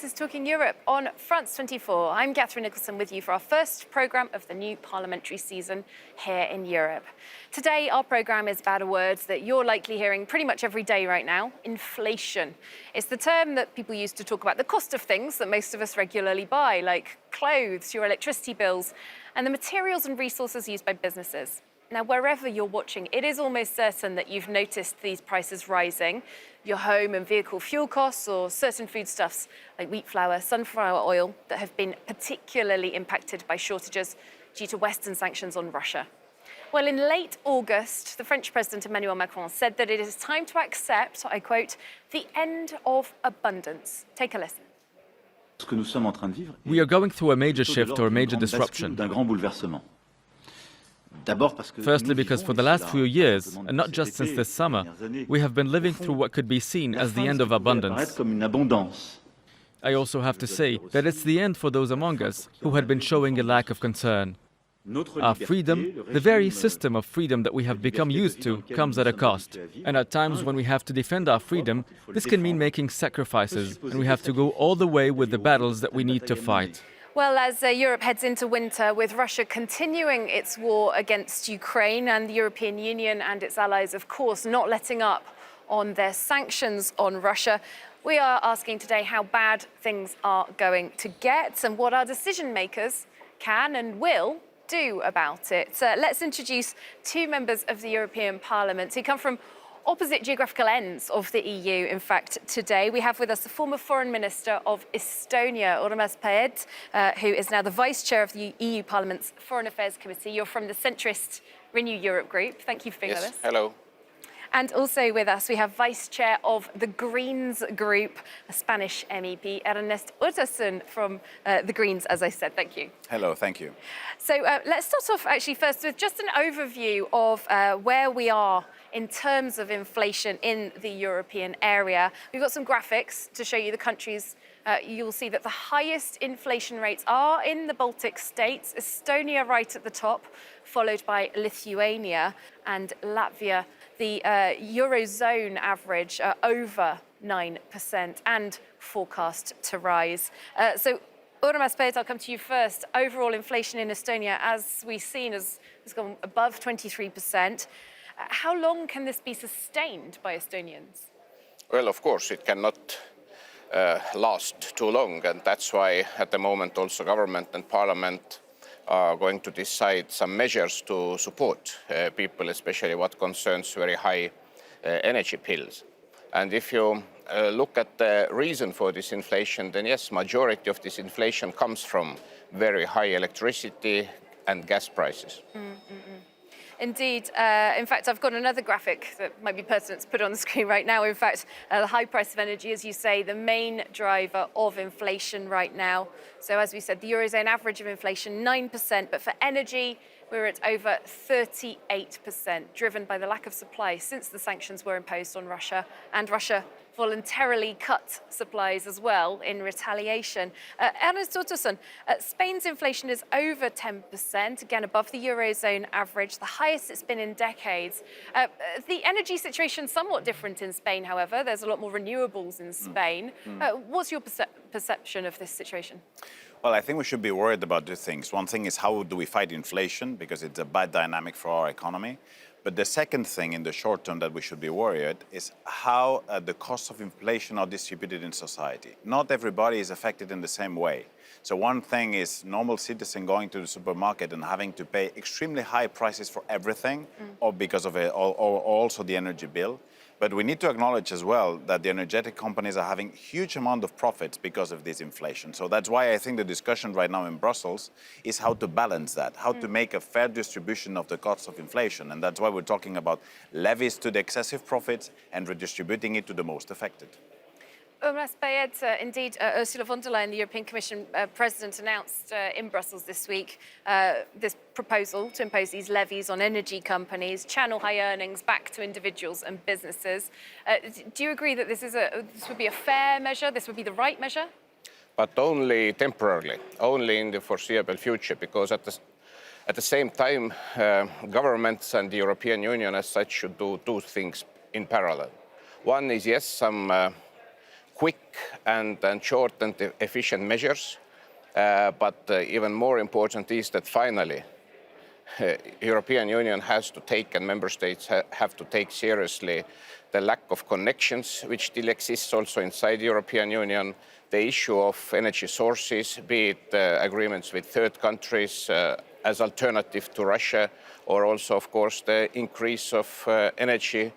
This is Talking Europe on France 24. I'm Catherine Nicholson with you for our first programme of the new parliamentary season here in Europe. Today, our programme is about a word that you're likely hearing pretty much every day right now, inflation. It's the term that people use to talk about the cost of things that most of us regularly buy, like clothes, your electricity bills, and the materials and resources used by businesses. Now, wherever you're watching, it is almost certain that you've noticed these prices rising. Your home and vehicle fuel costs or certain foodstuffs like wheat flour, sunflower oil that have been particularly impacted by shortages due to Western sanctions on Russia. Well, in late August, the French President Emmanuel Macron said that it is time to accept, I quote, the end of abundance. Take a listen. We are going through a major shift or a major disruption. Firstly, because for the last few years, and not just since this summer, we have been living through what could be seen as the end of abundance. I also have to say that it's the end for those among us who had been showing a lack of concern. Our freedom, the very system of freedom that we have become used to, comes at a cost. And at times when we have to defend our freedom, this can mean making sacrifices, and we have to go all the way with the battles that we need to fight. Well, as Europe heads into winter, with Russia continuing its war against Ukraine and the European Union and its allies, of course, not letting up on their sanctions on Russia, we are asking today how bad things are going to get and what our decision makers can and will do about it. Let's introduce two members of the European Parliament who come from opposite geographical ends of the EU, in fact, today. We have with us the former Foreign Minister of Estonia, Urmas Paet, who is now the Vice Chair of the EU Parliament's Foreign Affairs Committee. You're from the centrist Renew Europe group. Thank you for being with us. Hello. And also with us, we have Vice Chair of the Greens group, a Spanish MEP, Ernest Urtasun from the Greens, as I said. Thank you. Hello, thank you. So let's start off actually first with just an overview of where we are in terms of inflation in the European area. We've got some graphics to show you the countries. You'll see that the highest inflation rates are in the Baltic states, Estonia right at the top, followed by Lithuania and Latvia. The Eurozone average over 9% and forecast to rise. So, Urmas Paet, I'll come to you first. Overall inflation in Estonia, as we've seen, has gone above 23%. How long can this be sustained by Estonians? Well, of course, it cannot last too long, and that's why at the moment also government and parliament are going to decide some measures to support people, especially what concerns very high energy bills. And if you look at the reason for this inflation, then yes, majority of this inflation comes from very high electricity and gas prices. Indeed. In fact, I've got another graphic that might be pertinent to put on the screen right now. In fact, the high price of energy, as you say, the main driver of inflation right now. So as we said, the Eurozone average of inflation, 9%, but for energy, we're at over 38%, driven by the lack of supply since the sanctions were imposed on Russia, and Russia voluntarily cut supplies as well in retaliation. Ernest Urtasun, Spain's inflation is over 10%, again above the Eurozone average, the highest it's been in decades. The energy situation is somewhat different in Spain, however. There's a lot more renewables in Spain. What's your perception of this situation? Well, I think we should be worried about two things. One thing is how do we fight inflation, because it's a bad dynamic for our economy. But the second thing in the short term that we should be worried is how the costs of inflation are distributed in society. Not everybody is affected in the same way. So one thing is normal citizen going to the supermarket and having to pay extremely high prices for everything, or because of it, or also the energy bill. But we need to acknowledge as well that the energetic companies are having huge amount of profits because of this inflation. So that's why I think the discussion right now in Brussels is how to balance that, how to make a fair distribution of the costs of inflation. And that's why we're talking about levies to the excessive profits and redistributing it to the most affected. Urmas Paet, indeed, Ursula von der Leyen, the European Commission President, announced in Brussels this week this proposal to impose these levies on energy companies, channel high earnings back to individuals and businesses. Do you agree that this would be a fair measure, this would be the right measure? But only temporarily, only in the foreseeable future, because at the same time, governments and the European Union as such should do two things in parallel. One is, yes, some quick and short and efficient measures. But even more important is that finally, European Union has to take, and member states have to take seriously, the lack of connections which still exists also inside the European Union, the issue of energy sources, be it agreements with third countries as alternative to Russia, or also, of course, the increase of energy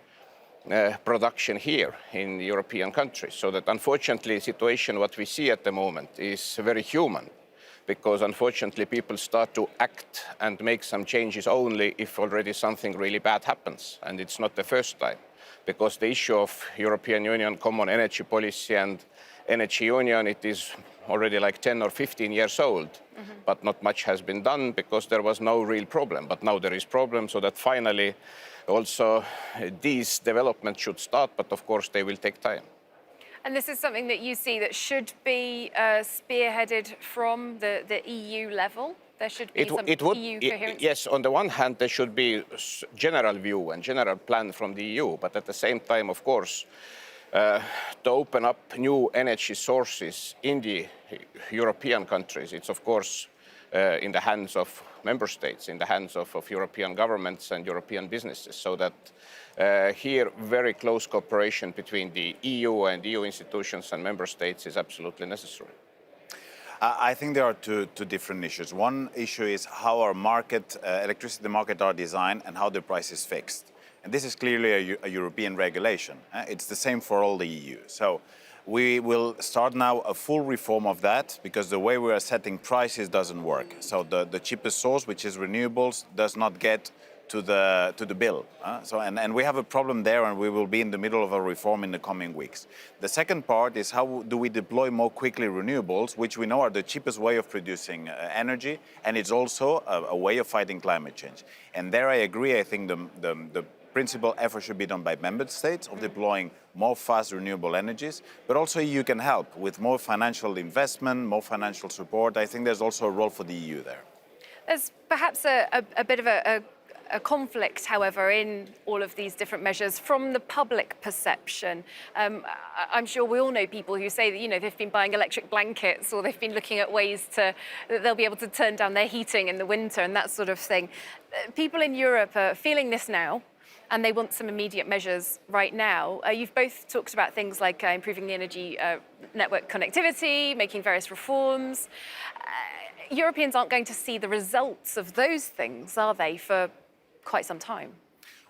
production here in the European countries. So that unfortunately, the situation what we see at the moment is very human, because unfortunately people start to act and make some changes only if already something really bad happens. And it's not the first time, because the issue of European Union common energy policy and energy union, it is already like 10 or 15 years old, but not much has been done because there was no real problem. But now there is problem, so that finally also these developments should start, but of course they will take time. And this is something that you see that should be spearheaded from the EU level? There should be some EU coherence? Yes, on the one hand, there should be general view and general plan from the EU, but at the same time, of course, to open up new energy sources in the European countries, it's of course in the hands of member states, in the hands of European governments and European businesses, so that here very close cooperation between the EU and EU institutions and member states is absolutely necessary. I think there are two different issues. One issue is how our market, electricity market are designed and how the price is fixed. And this is clearly a European regulation. It's the same for all the EU. So we will start now a full reform of that, because the way we are setting prices doesn't work. So the cheapest source, which is renewables, does not get to the bill. And we have a problem there, and we will be in the middle of a reform in the coming weeks. The second part is how do we deploy more quickly renewables, which we know are the cheapest way of producing energy, and it's also a way of fighting climate change. And there I agree. I think the principal effort should be done by member states of deploying more fast renewable energies, but also EU can help with more financial investment, more financial support. I think there's also a role for the EU there. There's perhaps a bit of a conflict, however, in all of these different measures from the public perception. I'm sure we all know people who say that, you know, they've been buying electric blankets, or they've been looking at ways that they'll be able to turn down their heating in the winter and that sort of thing. People in Europe are feeling this now, and they want some immediate measures right now. You've both talked about things like improving the energy network connectivity, making various reforms. Europeans aren't going to see the results of those things, are they, for quite some time?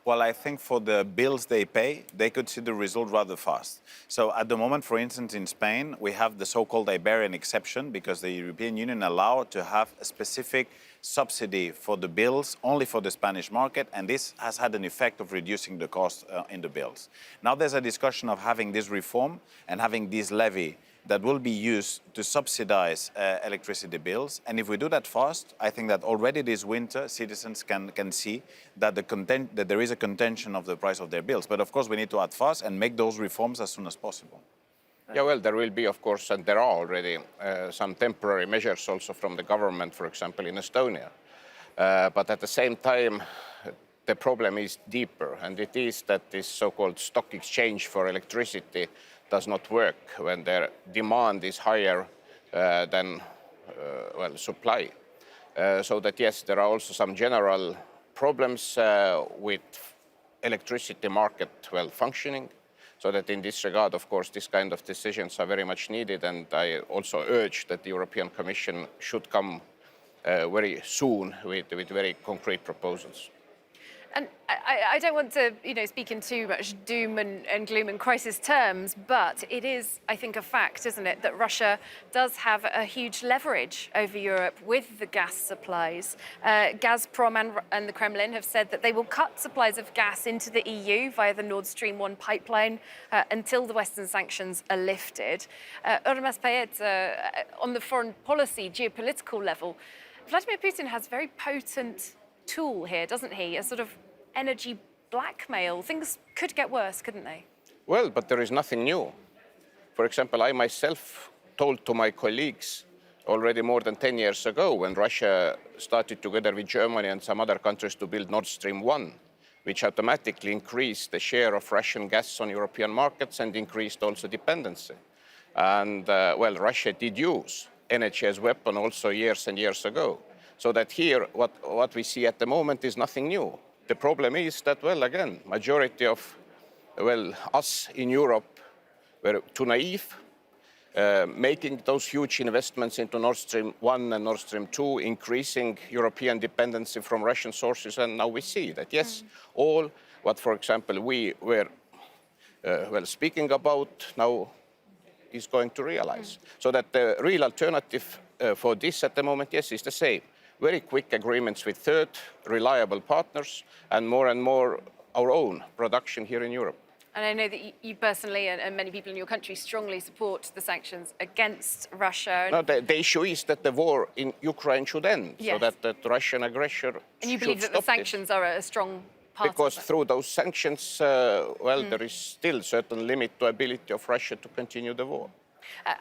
Well, I think for the bills they pay, they could see the result rather fast. So at the moment, for instance, in Spain, we have the so-called Iberian exception, because the European Union allowed to have a specific subsidy for the bills only for the Spanish market, and this has had an effect of reducing the cost in the bills. Now there's a discussion of having this reform and having this levy that will be used to subsidize electricity bills. And if we do that fast, I think that already this winter citizens can see that that there is a contention of the price of their bills. But of course we need to act fast and make those reforms as soon as possible. Yeah, well, there will be, of course, and there are already some temporary measures also from the government, for example, in Estonia. But at the same time, the problem is deeper, and it is that this so-called stock exchange for electricity does not work when their demand is higher than supply. So that, yes, there are also some general problems with electricity market functioning. So that in this regard, of course, this kind of decisions are very much needed, and I also urge that the European Commission should come very soon with very concrete proposals. And I don't want to, speak in too much doom and gloom and crisis terms, but it is, I think, a fact, isn't it, that Russia does have a huge leverage over Europe with the gas supplies. Gazprom and the Kremlin have said that they will cut supplies of gas into the EU via the Nord Stream 1 pipeline until the Western sanctions are lifted. Urmas Payet, on the foreign policy, geopolitical level, Vladimir Putin has a very potent tool here, doesn't he? A sort of energy blackmail. Things could get worse, couldn't they? Well, but there is nothing new. For example, I myself told to my colleagues already more than 10 years ago, when Russia started together with Germany and some other countries to build Nord Stream 1, which automatically increased the share of Russian gas on European markets and increased also dependency. And well, Russia did use energy as a weapon also years and years ago. So that here, what we see at the moment is nothing new. The problem is that, well, again, majority of, well, us in Europe were too naive, making those huge investments into Nord Stream 1 and Nord Stream 2, increasing European dependency from Russian sources. And now we see that, yes, all what, for example, we were, well, speaking about now is going to realize. So that the real alternative for this at the moment, yes, is the same. Very quick agreements with third, reliable partners, and more our own production here in Europe. And I know that you personally and many people in your country strongly support the sanctions against Russia. No, the issue is that the war in Ukraine should end, yes, so that the Russian aggression and you believe that the sanctions are a strong part because of it? Through those sanctions, well, there is still certain limit to ability of Russia to continue the war.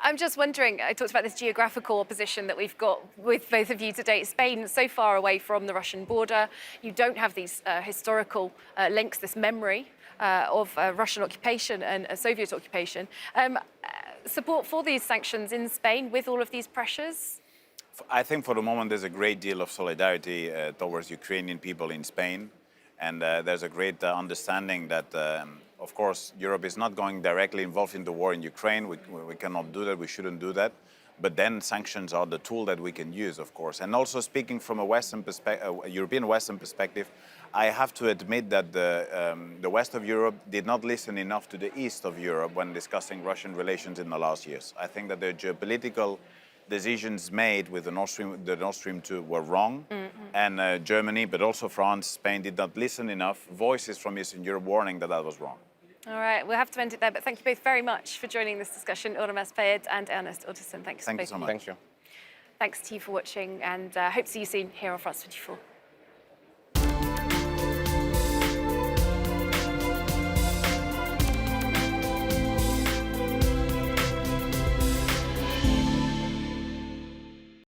I'm just wondering, I talked about this geographical opposition that we've got with both of you today. Spain is so far away from the Russian border. You don't have these historical links, this memory of Russian occupation and Soviet occupation. Support for these sanctions in Spain with all of these pressures? I think for the moment there's a great deal of solidarity towards Ukrainian people in Spain. And there's a great understanding that, of course, Europe is not going directly involved in the war in Ukraine. We cannot do that. We shouldn't do that. But then sanctions are the tool that we can use, of course. And also speaking from a Western European Western perspective, I have to admit that the West of Europe did not listen enough to the East of Europe when discussing Russian relations in the last years. I think that the geopolitical decisions made with the Nord Stream 2 were wrong. And Germany, but also France, Spain did not listen enough. Voices from Eastern Europe warning that that was wrong. All right, we'll have to end it there, but thank you both very much for joining this discussion, Ormas Payed and Ernest Ottersen. Thanks Thank you so much. Thank you. Thanks to you for watching, and hope to see you soon here on France 24.